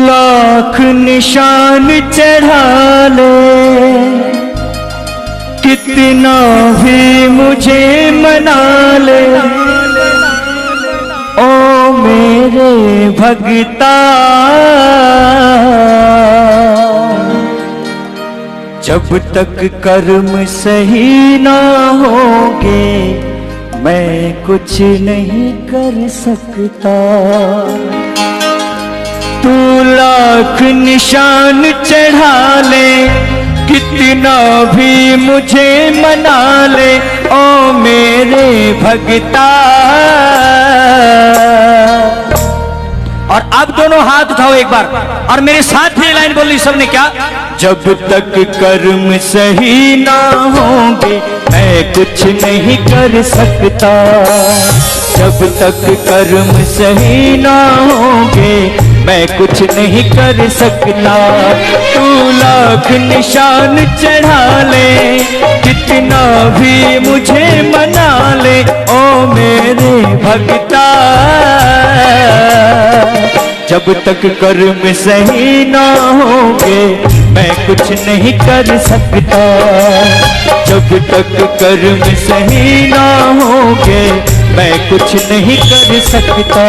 लाख निशान चढ़ा ले, कितना भी मुझे मना ले, ओ मेरे भगता। जब तक कर्म सही ना होंगे मैं कुछ नहीं कर सकता। तू लाख निशान चढ़ा ले, कितना भी मुझे मना ले, ओ मेरे भगता। और अब दोनों हाथ उठाओ एक बार और मेरे साथ ये लाइन बोली सबने, क्या? जब तक कर्म सही ना होंगे मैं कुछ नहीं कर सकता। जब तक कर्म सही ना होंगे मैं कुछ नहीं कर सकता। तू लाख निशान चढ़ा ले, कितना भी मुझे मना ले, ओ मेरे भगता। जब तक कर्म सही ना होंगे मैं कुछ नहीं कर सकता। जब तक कर्म सही ना होंगे मैं कुछ नहीं कर सकता।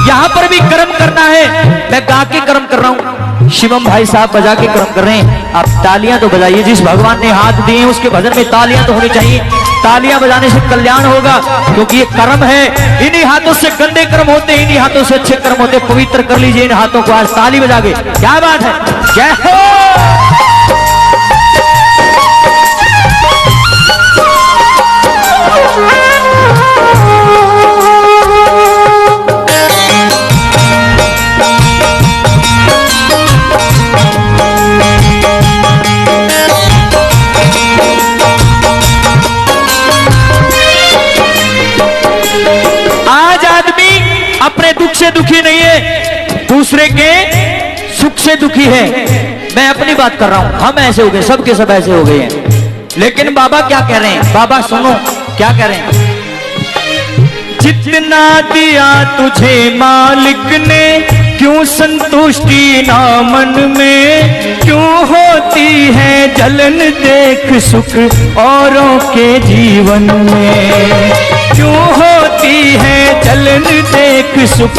यहां पर भी कर्म करना है, मैं गा के कर्म कर रहा हूं, शिवम भाई साहब बजा के कर्म कर रहे हैं। आप तालियां तो बजाइए, जिस भगवान ने हाथ दिए उसके भजन में तालियां तो होनी चाहिए। तालियां बजाने से कल्याण होगा, क्योंकि ये कर्म है। इन्हीं हाथों से गंदे कर्म होते हैं, इन्हीं हाथों से अच्छे कर्म होते हैं। पवित्र कर लीजिए इन हाथों को आज ताली बजा के। क्या बात है, जय हो। अपने दुख से दुखी नहीं है, दूसरे के सुख से दुखी है। मैं अपनी बात कर रहा हूं, हम ऐसे हो गए, सबके सब ऐसे हो गए हैं। लेकिन बाबा क्या कह रहे हैं? बाबा सुनो क्या कह रहे हैं। जितना दिया तुझे मालिक ने, क्यों संतुष्टि ना मन में, क्यों होती है जलन देख सुख औरों के जीवन में, क्यों होती है जलन देख सुख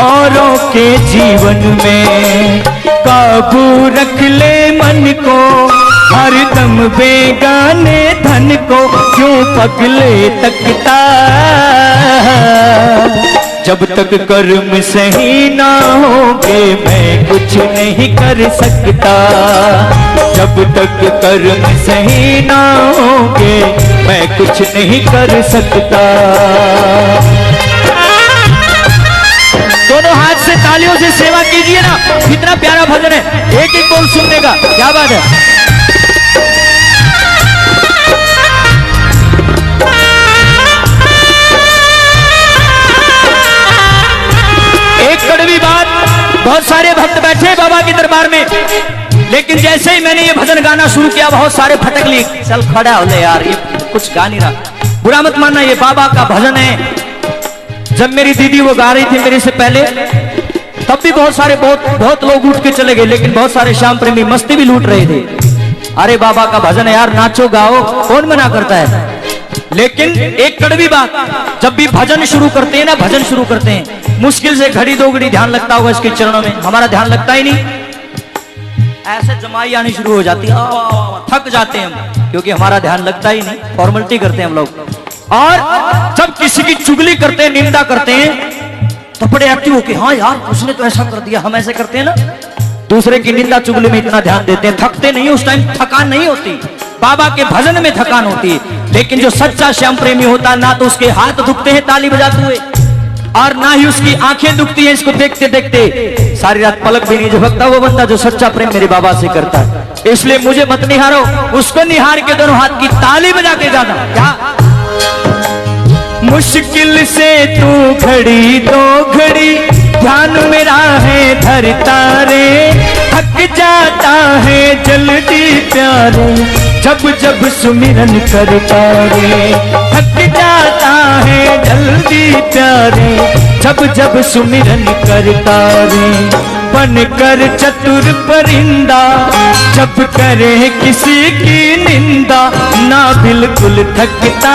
औरों के जीवन में। काबू रख ले मन को हरदम बेगाने धन को, क्यों पगले तकता। जब तक कर्म सही ना होंगे मैं कुछ नहीं कर सकता। जब तक कर्म सही ना होंगे मैं कुछ नहीं कर सकता। दोनों हाथ से तालियों से सेवा कीजिए ना, कितना प्यारा भजन है, एक एक बोल सुनने का। क्या बात है। एक कड़वी बात, बहुत सारे भक्त बैठे बाबा के दरबार में, लेकिन जैसे ही मैंने ये भजन गाना शुरू किया बहुत सारे फटक ली। चल खड़ा हो ले यार, ये कुछ गा नहीं रहा। बुरा मत मानना, ये बाबा का भजन है। जब मेरी दीदी वो गा रही थी मेरे से पहले, तब भी बहुत लोग उठ के चले गए, लेकिन बहुत सारे श्याम प्रेमी मस्ती भी लूट रहे थे। अरे बाबा का भजन है यार, नाचो गाओ, कौन मना करता है। लेकिन एक कड़वी बात, जब भी भजन शुरू करते हैं ना, भजन शुरू करते हैं, मुश्किल से घड़ी दो घड़ी ध्यान लगता होगा इसके चरणों में, हमारा ध्यान लगता ही नहीं। ऐसे जमाई आनी शुरू हो जाती है, थक जाते हैं हम, क्योंकि हमारा ध्यान लगता ही नहीं, फॉर्मेलिटी करते हैं हम लोग। और जब किसी की चुगली करते हैं, निंदा करते हैं, तो बड़े एक्टिव होके, हाँ यार उसने तो ऐसा कर दिया, हम ऐसे करते हैं ना। दूसरे की निंदा चुगली में इतना ध्यान देते हैं, थकते नहीं, उस टाइम थकान नहीं होती। बाबा के भजन में थकान होती है। लेकिन जो सच्चा श्याम प्रेमी होता है, ना तो उसके हाथ दुखते हैं ताली बजाते हुए, और ना ही उसकी आंखें दुखती हैं इसको देखते देखते। सारी रात पलक भी नहीं झपकता वो बंदा जो सच्चा प्रेम मेरे बाबा से करता है। इसलिए मुझे मत निहारो, उसको निहार के दोनों हाथ की ताली बजा के जाना। क्या मुश्किल से तू घड़ी दो घड़ी ध्यान मेरा है धरता रे, थक जाता है जल्दी प्यारे, जब जब सुमिरन करता रे, थक जाता है जल्दी प्यारे, जब जब सुमिरन करता रे बन कर चतुर परिंदा, जब करे किसी की निंदा ना बिल्कुल थकता।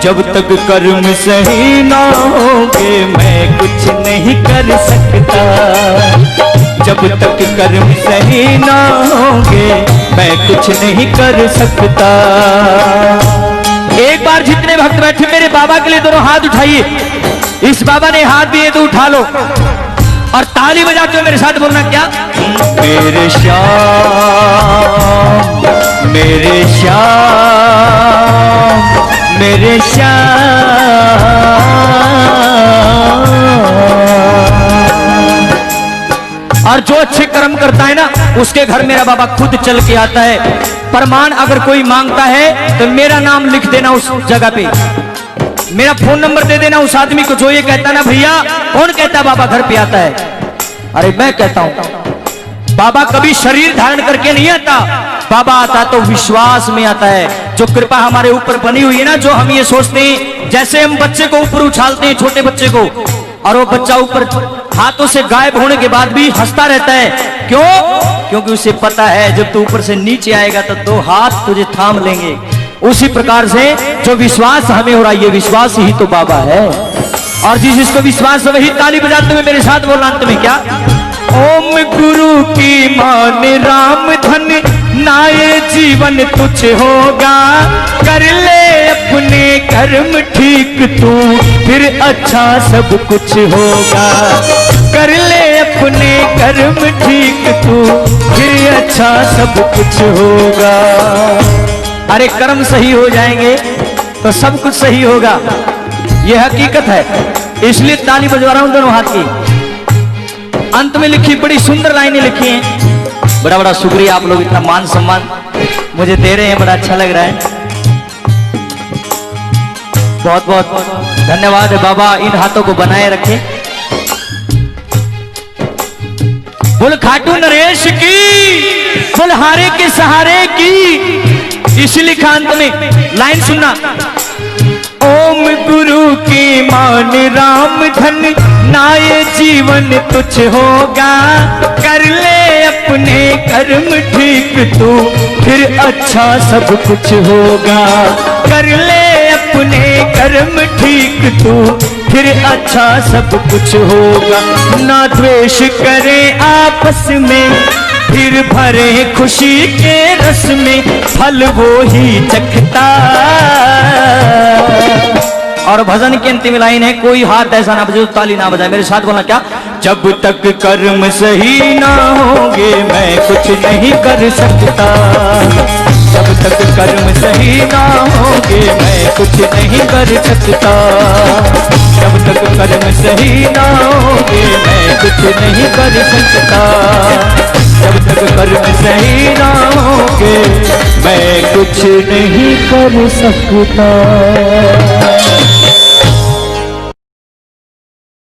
जब तक कर्म सही ना होंगे मैं कुछ नहीं कर सकता, जब तक कर्म सही ना होंगे मैं कुछ नहीं कर सकता। एक बार जितने भक्त बैठे मेरे बाबा के लिए दोनों हाथ उठाइए। इस बाबा ने हाथ दिए तो उठा लो और ताली बजाते हुए मेरे साथ बोलना क्या? मेरे श्याम मेरे श्याम मेरे श्याम। और जो अच्छे कर्म करता है ना उसके घर मेरा बाबा खुद चल के आता है। प्रमाण अगर कोई मांगता है तो मेरा नाम लिख देना उस जगह पे, मेरा फोन नंबर दे देना उस आदमी को जो ये कहता ना भैया कौन कहता है बाबा घर पे आता है, अरे मैं कहता हूं। बाबा कभी शरीर धारण करके नहीं आता, बाबा आता तो विश्वास में आता है। जो कृपा हमारे ऊपर बनी हुई है ना, जो हम ये सोचते हैं जैसे हम बच्चे को ऊपर उछालते हैं छोटे बच्चे को, और वो बच्चा ऊपर हाथों से गायब होने के बाद भी हंसता रहता है। क्यों? क्योंकि उसे पता है जब तू ऊपर से नीचे आएगा तो दो हाथ तुझे थाम लेंगे। उसी प्रकार से जो विश्वास हमें हो रहा है ये विश्वास ही तो बाबा है। और जिसको विश्वास है वही ताली बजाते हुए मेरे साथ बोलना अंत में क्या? ओम गुरु की मान राम धन नाये जीवन तुझ होगा, कर ले अपने कर्म ठीक तू फिर अच्छा सब कुछ होगा, कर ले अपने कर्म ठीक तू फिर अच्छा सब कुछ होगा। अरे कर्म सही हो जाएंगे तो सब कुछ सही होगा, यह हकीकत है। इसलिए ताली बजवा रहा हूं दोनों हाथ की। अंत में लिखी बड़ी सुंदर लाइनें लिखी हैं। बड़ा बड़ा शुक्रिया, आप लोग इतना मान सम्मान मुझे दे रहे हैं, बड़ा अच्छा लग रहा है। बहुत बहुत धन्यवाद है बाबा, इन हाथों को बनाए रखे। बोल खाटू नरेश की, बोल हारे के सहारे की। इसीलिए अंत में लाइन सुनना। ओम गुरु की मान राम धन नाये जीवन तुझ होगा, कर ले अपने कर्म ठीक तू फिर अच्छा सब कुछ होगा, कर ले अपने कर्म ठीक तू फिर अच्छा सब कुछ होगा। ना द्वेष करे आपस में फिर भरे खुशी के रस में फल वो ही चखता। और भजन की अंतिम लाइन है, कोई हाथ ऐसा ना बजाए ताली ना बजाए, मेरे साथ बोलना क्या? जब तक कर्म सही ना होंगे मैं कुछ नहीं कर सकता, जब तक कर्म सही ना होंगे मैं कुछ नहीं कर सकता, जब तक कर्म सही ना होंगे मैं कुछ नहीं कर सकता, जब तक कर्म सही ना होंगे मैं कुछ नहीं कर सकता।